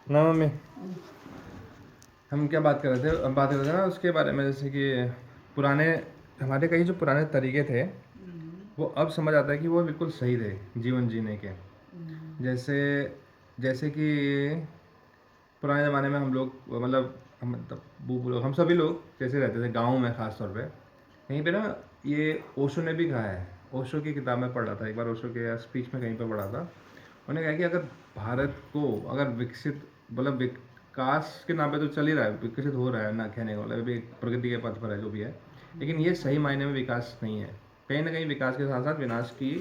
ना मम्मी, हम क्या बात कर रहे थे? हम बात कर रहे थे ना उसके बारे में, जैसे कि पुराने हमारे कई जो पुराने तरीके थे वो अब समझ आता है कि वो बिल्कुल सही थे जीवन जीने के। जैसे जैसे कि पुराने ज़माने में हम लोग मतलब हम मतलब बूढ़ लोग हम सभी लोग जैसे रहते थे गाँव में, ख़ास तौर पे कहीं पे ना। ये ओशो ने भी कहा है, ओशो की किताब में पढ़ रहा था एक बार, ओशो के स्पीच में कहीं पर पढ़ा था। उन्होंने कहा कि अगर भारत को अगर विकसित मतलब विकास के नाम पे तो चल ही रहा है, विकसित हो रहा है ना, कहने का मतलब अभी प्रगति के पथ पर है जो भी है, लेकिन ये सही मायने में विकास नहीं है। कहीं ना कहीं विकास के साथ साथ विनाश की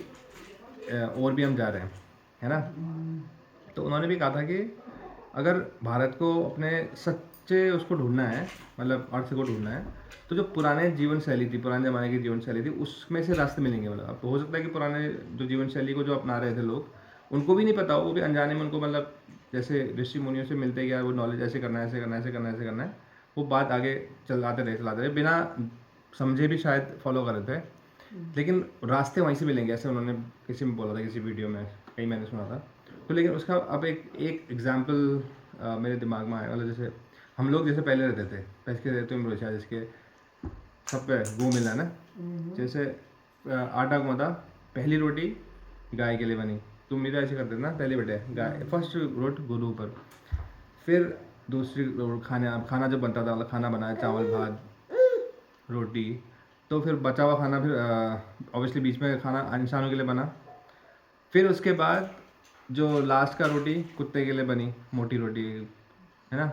ओर भी हम जा रहे हैं, है ना। तो उन्होंने भी कहा था कि अगर भारत को अपने सच्चे उसको ढूंढना है, मतलब अर्थ को ढूंढना है, तो जो पुराने जीवन शैली थी, पुराने ज़माने की जीवन शैली थी, उसमें से रास्ते मिलेंगे। मतलब अब हो सकता है कि पुराने जो जीवन शैली को जो अपना रहे थे लोग, उनको भी नहीं पता हो, वो भी अनजाने में उनको मतलब जैसे ऋषि मुनियों से मिलते गया वो नॉलेज, ऐसे करना है, ऐसे करना है, ऐसे करना है, ऐसे करना है, वो बात आगे चलाते रहे बिना समझे भी शायद फॉलो कर रहे थे। लेकिन रास्ते वहीं से मिलेंगे, ऐसे उन्होंने किसी में बोला था, किसी वीडियो में कहीं मैंने सुना था। तो लेकिन उसका अब एक एक एग्जाम्पल मेरे दिमाग में आया, मतलब जैसे हम लोग जैसे पहले रहते थे, पहले रहते हैं रोचा जिसके सब पे गो मिला ना। जैसे आटा गूंदा, पहली रोटी गाय के लिए बनी। तुम मेरा ऐसे करते थे ना, पहले बेटे गाय फर्स्ट रोट गुरु पर, फिर दूसरी खाना खाना जब बनता था, मतलब खाना बनाया, चावल भात रोटी, तो फिर बचा हुआ खाना फिर ऑब्वियसली बीच में खाना इंसानों के लिए बना। फिर उसके बाद जो लास्ट का रोटी कुत्ते के लिए बनी, मोटी रोटी, है ना।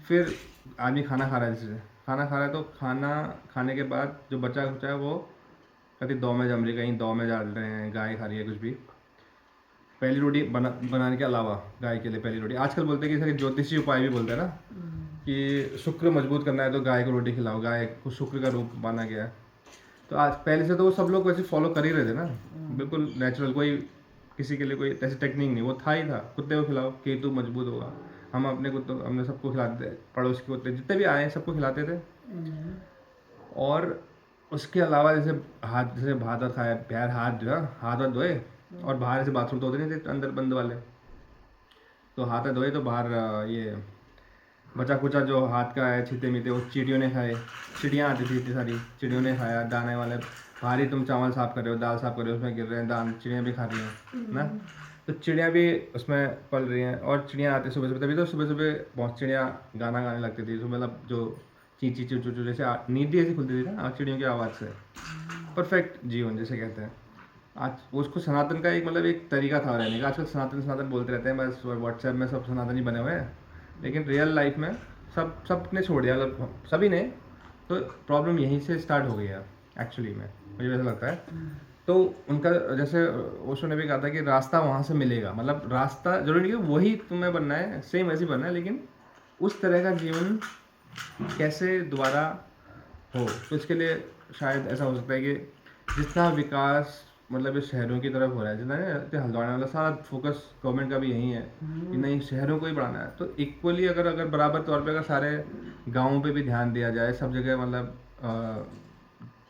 फिर आदमी खाना खा रहा है, जैसे खाना खा रहा है, तो खाना खाने के बाद जो बचा खुचा है वो कभी दौ में जम रही, कहीं दौ में डाल रहे हैं, गाय खा रही है कुछ भी। पहली रोटी बनाने के अलावा गाय के लिए पहली रोटी, आजकल बोलते हैं कि इसका ज्योतिषी उपाय भी बोलते हैं ना, कि शुक्र मजबूत करना है तो गाय को रोटी खिलाओ, गाय को शुक्र का रूप माना गया है। तो आज पहले से तो वो सब लोग वैसे फॉलो कर ही रहे थे ना, बिल्कुल नेचुरल, कोई किसी के लिए कोई ऐसी टेक्निक नहीं, वो था ही था, कुत्ते को खिलाओ केतु मजबूत होगा। हम अपने कुत्तों हमने सबको खिलाते थे, पड़ोस के कुत्ते जितने भी आए सबको खिलाते थे। और उसके अलावा जैसे हाथ, जैसे भात वात खाया, पैर हाथ जो है हाथ वाथ धोए, और बाहर ऐसे बाथरूम तो होते नहीं थे अंदर बंद वाले, तो हाथ हाथ धोए, तो बाहर ये बचा कुचा जो हाथ का है छीते मीते वो चिड़ियों ने खाए। चिड़ियाँ आती थी इतनी सारी, चिड़ियों ने खाया। दाने वाले बाहर ही तुम चावल साफ कर रहे हो, दाल साफ कर रहे हो, उसमें गिर रहे हैं दान, चिड़ियाँ भी खा रही हैं ना। तो चिड़ियाँ भी उसमें पल रही हैं, और चिड़ियाँ आती सुबह सुबह, तभी तो सुबह सुबह बहुत चिड़ियाँ गाना गाने लगती थी सुबह, मतलब जो ची ची चू चू चू जैसे नींद भी ऐसी खुलती थी ना चिड़ियों की आवाज़ से। परफेक्ट जीवन जैसे कहते हैं। आज उसको सनातन का एक मतलब एक तरीका था रहने का। आजकल सनातन सनातन बोलते रहते हैं, बस व्हाट्सएप में सब सनातन ही बने हुए हैं, लेकिन रियल लाइफ में सबने छोड़ दिया, मतलब सभी ने। तो प्रॉब्लम यहीं से स्टार्ट हो गई है एक्चुअली में, मुझे वैसा लगता है। तो उनका जैसे ओशो ने भी कहा था कि रास्ता वहाँ से मिलेगा, मतलब रास्ता जरूरी नहीं कि वही तुम्हें बनना है, सेम वैसे ही बनना है, लेकिन उस तरह का जीवन कैसे दोबारा हो, तो इसके लिए शायद ऐसा हो सकता है कि जितना विकास मतलब इस शहरों की तरफ हो रहा है, जितना हल्द्वानी वाला सारा फोकस गवर्नमेंट का भी यही है कि नहीं शहरों को ही बढ़ाना है, तो इक्वली अगर अगर बराबर तौर पे अगर सारे गाँवों पे भी ध्यान दिया जाए, सब जगह मतलब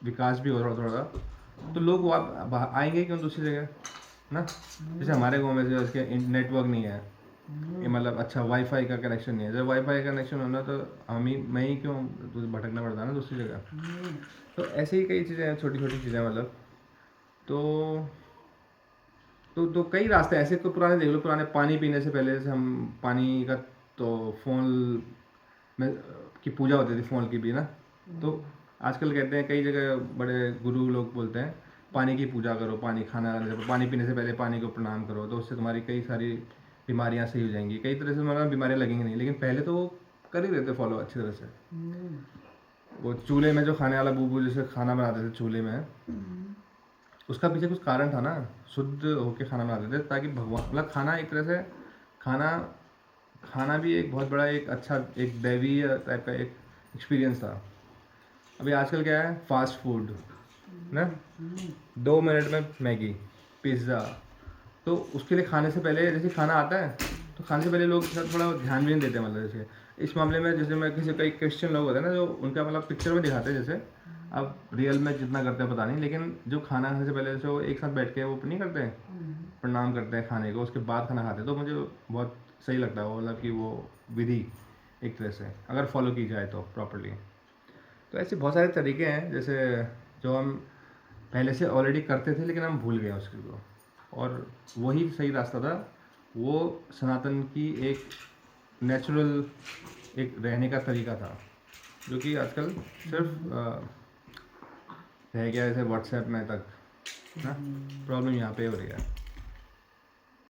विकास भी हो थोड़ा थोड़ा, तो लोग आएंगे क्यों दूसरी जगह ना। जैसे हमारे गाँव में जो इसके नेटवर्क नहीं है, ये मतलब अच्छा वाईफाई का कनेक्शन नहीं है, जब वाईफाई का कनेक्शन होना तो हम ही मैं ही क्यों भटकना पड़ता है ना दूसरी जगह। तो ऐसे ही कई चीज़ें हैं, छोटी छोटी चीज़ें मतलब। तो तो कई रास्ते ऐसे को पुराने देख लो, पुराने पानी पीने से पहले जैसे हम पानी का तो फोन में की पूजा होती थी, फोन की भी ना। तो आजकल कहते हैं कई जगह बड़े गुरु लोग बोलते हैं पानी की पूजा करो, पानी खाना खाने से पानी पीने से पहले पानी को प्रणाम करो, तो उससे तुम्हारी कई सारी बीमारियां सही हो जाएंगी, कई तरह से मतलब बीमारियां लगेंगी नहीं। लेकिन पहले तो वो कर ही रहे थे फॉलो अच्छी तरह से। वो चूल्हे में जो खाने वाला बूबू जैसे खाना बनाते थे चूल्हे में, उसका पीछे कुछ कारण था ना, शुद्ध होके खाना बनाते थे ताकि भगवान मतलब खाना एक तरह से खाना खाना भी एक बहुत बड़ा एक अच्छा एक दैवीय टाइप का एक एक्सपीरियंस था। अभी आजकल क्या है, फास्ट फूड ना, 2 मिनट में मैगी पिज़्ज़ा। तो उसके लिए खाने से पहले जैसे खाना आता है, तो खाने से पहले लोग थोड़ा ध्यान भी नहीं देते, मतलब जैसे इस मामले में जैसे मैं किसी कई क्रिश्चियन लोग होते हैं ना, जो उनका मतलब पिक्चर में दिखाते हैं, जैसे अब रियल में जितना करते हैं पता नहीं, लेकिन जो खाना खाने से पहले जैसे वो एक साथ बैठ के वो नहीं करते हैं, प्रणाम करते हैं खाने को, उसके बाद खाना खाते हैं, तो मुझे बहुत सही लगता है वो, मतलब कि वो विधि एक तरह से अगर फॉलो की जाए तो प्रॉपरली। तो ऐसे बहुत सारे तरीके हैं जैसे जो हम पहले से ऑलरेडी करते थे लेकिन हम भूल गए उसके को, और वही सही रास्ता था। वो सनातन की एक नेचुरल एक रहने का तरीका था, जो कि आजकल सिर्फ रह गया ऐसे व्हाट्सएप में तक ना। प्रॉब्लम यहाँ पे हो रही है।